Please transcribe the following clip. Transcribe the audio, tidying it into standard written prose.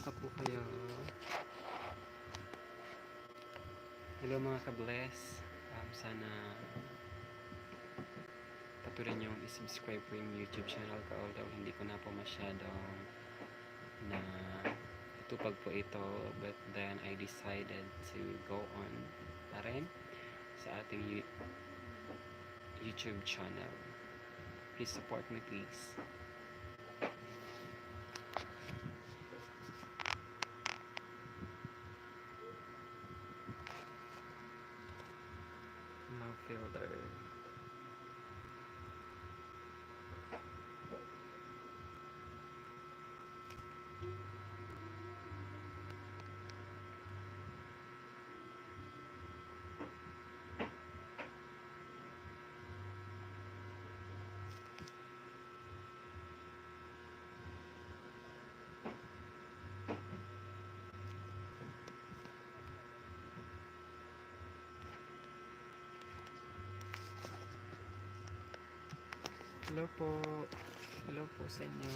Kamusta po kayo? Hello mga ka-bless. Sana patuloy niyong i-subscribe po yung YouTube channel ko, although hindi ko na po masyadong na itupag po ito, but then I decided to go on pa rin sa ating YouTube channel. Please support me, please. No filter. Hello po. Hello po sa inyo.